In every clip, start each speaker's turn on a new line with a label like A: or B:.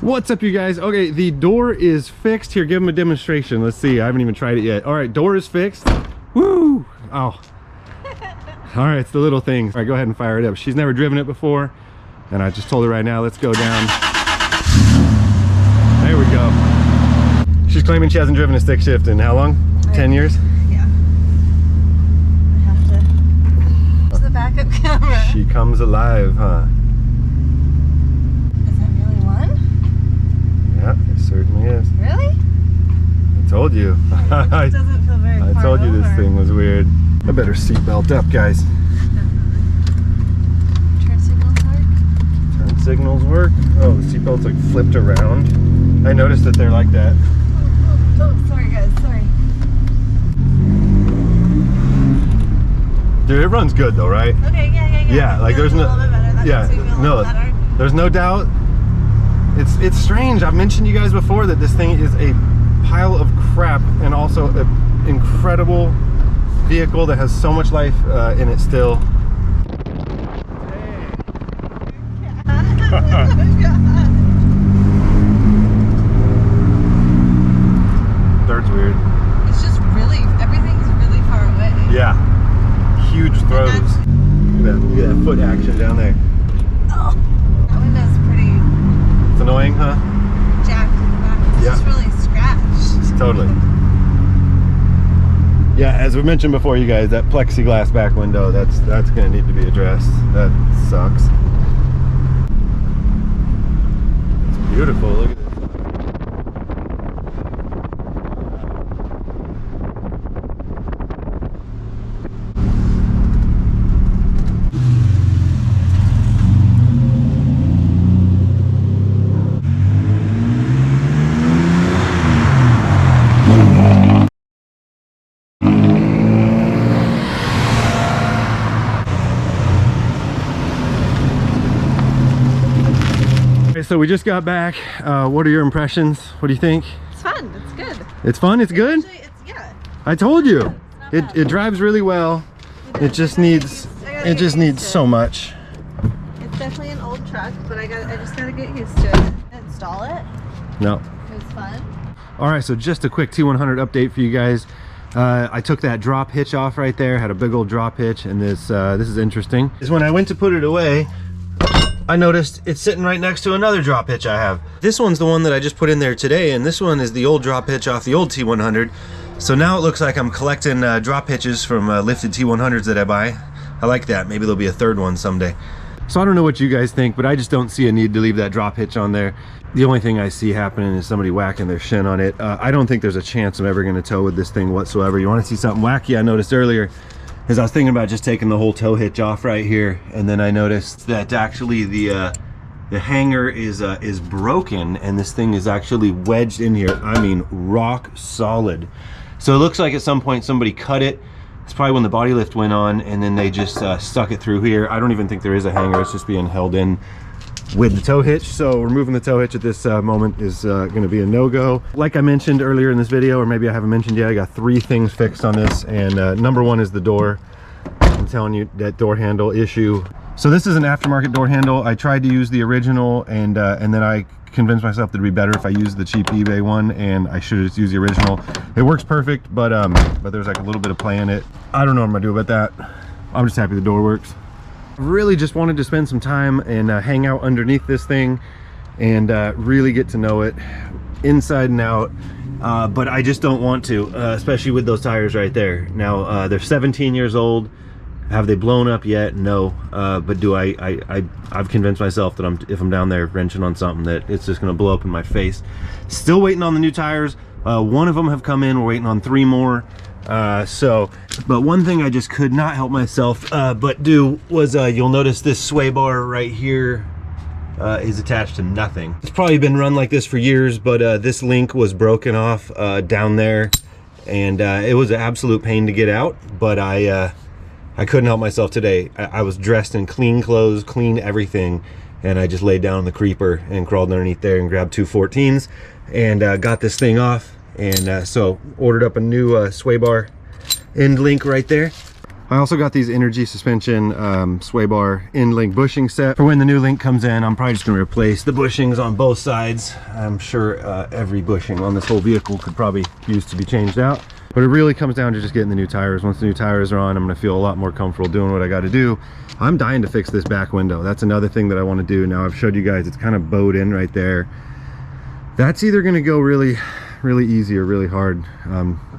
A: What's up, you guys? Okay, the door is fixed. Here, give them a demonstration. Let's see. I haven't even tried it yet. All right, door is fixed. Woo! Oh. All right, it's the little things. All right, go ahead and fire it up. She's never driven it before, and I just told her right now, let's go down. There we go. She's claiming she hasn't driven a stick shift in how long? 10 years?
B: Yeah. I have to. There's the backup camera.
A: She comes alive, huh?
B: Is that really one?
A: Yeah, it certainly is.
B: Really?
A: I told you.
B: It doesn't feel very
A: I
B: far
A: told you this
B: over.
A: thing was weird. I better seatbelt up, guys.
B: Turn signals work?
A: Turn signals work. Oh, the seatbelt's like flipped around. I noticed that they're like that.
B: Oh, sorry guys, sorry.
A: Dude, it runs good though, right?
B: Okay, yeah.
A: Yeah, like there's no.
B: A little bit better. That
A: Yeah,
B: makes me feel a
A: no.
B: little better.
A: There's no doubt. It's strange. I've mentioned to you guys before that this thing is a pile of crap and also an incredible vehicle that has so much life in it still. Third's weird.
B: It's just really, everything's really far away.
A: Yeah. Huge throws. Look at that foot action down there.
B: Oh, that window's pretty
A: It's annoying, huh?
B: jacked in the back. It's
A: Yeah.
B: just really scratched.
A: Totally. Yeah, as we mentioned before, you guys, that plexiglass back window, that's gonna need to be addressed. That sucks. It's beautiful. Look at this. So we just got back. What are your impressions? What do you think?
B: It's fun, it's good.
A: It's fun? It's good?
B: Actually, yeah.
A: I told you.
B: It's not bad.
A: It drives really well. It just needs so much.
B: It's definitely an old truck, but I just gotta get used to it. Install it.
A: No.
B: It was fun.
A: All right, so just a quick T100 update for you guys. I took that drop hitch off right there, had a big old drop hitch, and this is interesting. Is when I went to put it away, I noticed it's sitting right next to another drop hitch I have. This one's the one that I just put in there today, and this one is the old drop hitch off the old T100. So now it looks like I'm collecting drop hitches from Lifted T100s that I buy. I like that. Maybe there'll be a third one someday. So I don't know what you guys think, but I just don't see a need to leave that drop hitch on there. The only thing I see happening is somebody whacking their shin on it. I don't think there's a chance I'm ever going to tow with this thing whatsoever. You want to see something wacky? I noticed earlier is I was thinking about just taking the whole tow hitch off right here, and then I noticed that actually the hanger is broken, and this thing is actually wedged in here. I mean, rock solid. So it looks like at some point somebody cut it. It's probably when the body lift went on, and then they just stuck it through here. I don't even think there is a hanger. It's just being held in with the tow hitch. So removing the tow hitch at this moment is going to be a no-go. Like I mentioned earlier in this video, or maybe I haven't mentioned yet, I got 3 things fixed on this, and number 1 is the door. I'm telling you, that door handle issue. So this is an aftermarket door handle. I tried to use the original, and then I convinced myself that it'd be better if I used the cheap eBay one, and I should just use the original. It works perfect, but there's like a little bit of play in it. I don't know what I'm gonna do about that. I'm just happy the door works. Really just wanted to spend some time and hang out underneath this thing and really get to know it inside and out, but I just don't want to, especially with those tires right there. Now they're 17 years old. Have they blown up yet? No. But do I've convinced myself that if I'm down there wrenching on something, that it's just gonna blow up in my face. Still waiting on the new tires. 1 of them have come in. We're waiting on 3 more. But one thing I just could not help myself but do was you'll notice this sway bar right here is attached to nothing. It's probably been run like this for years, but this link was broken off down there, and it was an absolute pain to get out, but I couldn't help myself today. I was dressed in clean clothes, clean everything, and I just laid down on the creeper and crawled underneath there and grabbed 2 14s and got this thing off. And so ordered up a new sway bar end link right there. I also got these Energy suspension sway bar end link bushing set for when the new link comes in. I'm probably just going to replace the bushings on both sides. I'm sure every bushing on this whole vehicle could probably use to be changed out, but it really comes down to just getting the new tires. Once the new tires are on, I'm going to feel a lot more comfortable doing what I got to do. I'm dying to fix this back window. That's another thing that I want to do. Now I've showed you guys it's kind of bowed in right there. That's either going to go really easy or really hard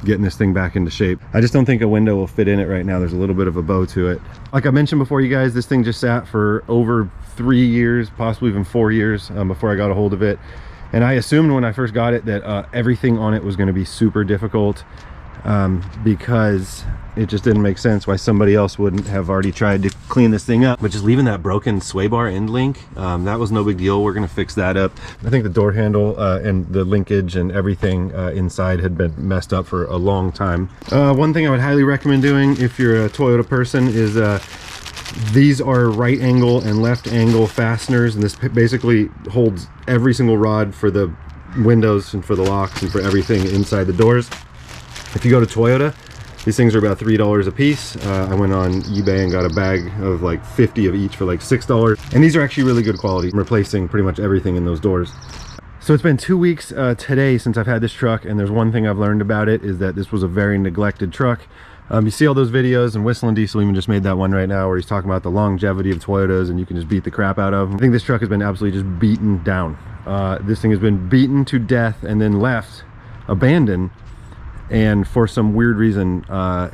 A: getting this thing back into shape. I just don't think a window will fit in it right now. There's a little bit of a bow to it. Like I mentioned before, you guys, this thing just sat for over 3 years, possibly even 4 years before I got a hold of it. And I assumed when I first got it that everything on it was going to be super difficult because it just didn't make sense why somebody else wouldn't have already tried to clean this thing up. But just leaving that broken sway bar end link, that was no big deal. We're going to fix that up. I think the door handle and the linkage and everything inside had been messed up for a long time. One thing I would highly recommend doing if you're a Toyota person is these are right angle and left angle fasteners, and this basically holds every single rod for the windows and for the locks and for everything inside the doors. If you go to Toyota, these things are about $3 a piece. I went on eBay and got a bag of like 50 of each for like $6. And these are actually really good quality. I'm replacing pretty much everything in those doors. So it's been 2 weeks today since I've had this truck, and there's one thing I've learned about it is that this was a very neglected truck. You see all those videos, and Whistling Diesel even just made that one right now where he's talking about the longevity of Toyotas and you can just beat the crap out of them. I think this truck has been absolutely just beaten down. This thing has been beaten to death and then left abandoned. And for some weird reason,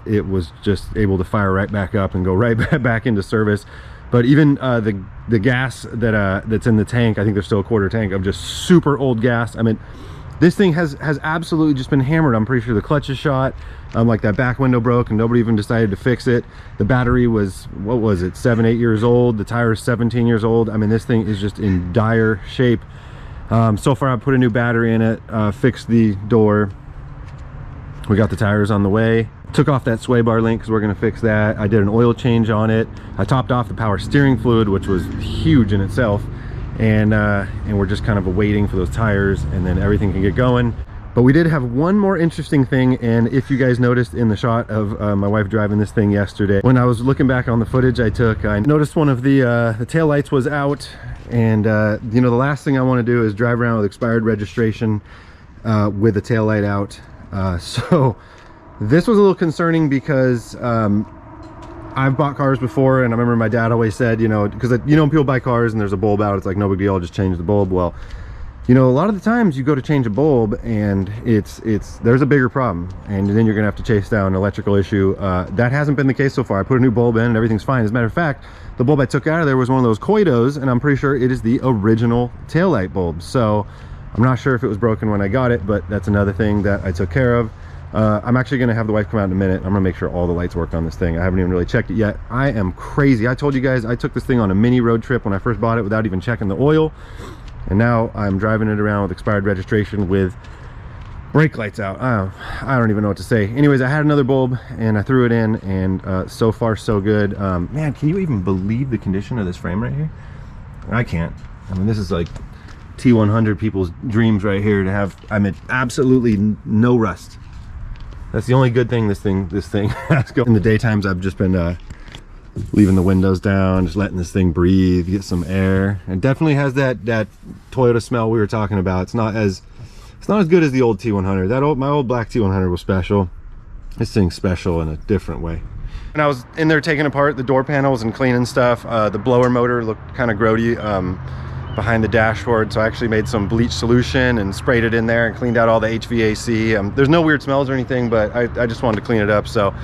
A: it was just able to fire right back up and go right back into service. But even the gas that's in the tank, I think there's still a quarter tank of just super old gas. I mean, this thing has absolutely just been hammered. I'm pretty sure the clutch is shot. Like that back window broke and nobody even decided to fix it. The battery was, what was it, 7-8 years old. The tire is 17 years old. I mean, this thing is just in dire shape. So far I put a new battery in it, fixed the door. We got the tires on the way. Took off that sway bar link because we're going to fix that. I did an oil change on it. I topped off the power steering fluid, which was huge in itself. And we're just kind of waiting for those tires, and then everything can get going. But we did have one more interesting thing, and if you guys noticed in the shot of my wife driving this thing yesterday, when I was looking back on the footage I took, I noticed one of the tail lights was out. And you know, the last thing I want to do is drive around with expired registration with the tail light out. So this was a little concerning because I've bought cars before, and I remember my dad always said, you know, because you know, people buy cars and there's a bulb out, it's like no big deal, I'll just change the bulb. Well, you know, a lot of the times you go to change a bulb and there's a bigger problem, and then you're gonna have to chase down an electrical issue. That hasn't been the case so far. I put a new bulb in and everything's fine. As a matter of fact, the bulb I took out of there was one of those Koitos, and I'm pretty sure it is the original taillight bulb. So I'm not sure if it was broken when I got it, but that's another thing that I took care of. I'm actually going to have the wife come out in a minute. I'm going to make sure all the lights work on this thing. I haven't even really checked it yet. I am crazy. I told you guys I took this thing on a mini road trip when I first bought it without even checking the oil. And now I'm driving it around with expired registration with brake lights out. I don't even know what to say. Anyways, I had another bulb and I threw it in, and so far so good. Man, can you even believe the condition of this frame right here? I can't. I mean, this is like T100 people's dreams right here to have. I mean, absolutely no rust. That's the only good thing this thing has going. In the daytimes, I've just been leaving the windows down, just letting this thing breathe, get some air. It definitely has that Toyota smell we were talking about. It's not as good as the old T100. My old black T100 was special. This thing's special in a different way. And I was in there taking apart the door panels and cleaning stuff. The blower motor looked kind of grody behind the dashboard, so I actually made some bleach solution and sprayed it in there and cleaned out all the HVAC. There's no weird smells or anything, but I just wanted to clean it up. So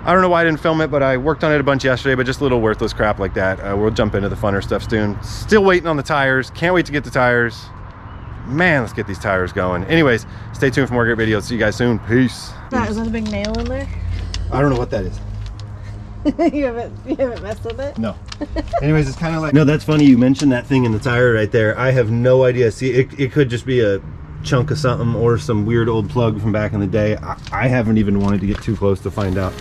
A: I don't know why I didn't film it, but I worked on it a bunch yesterday, but just a little worthless crap like that. We'll jump into the funner stuff soon. Still waiting on the tires. Can't wait to get the tires. Man, let's get these tires going. Anyways, stay tuned for more great videos. See you guys soon. Peace.
B: Is that a big nail in there?
A: I don't know what that is.
B: you haven't messed with it?
A: No. Anyways, it's kind of like, no, that's funny you mentioned that thing in the tire right there. I have no idea. See, it could just be a chunk of something or some weird old plug from back in the day. I haven't even wanted to get too close to find out.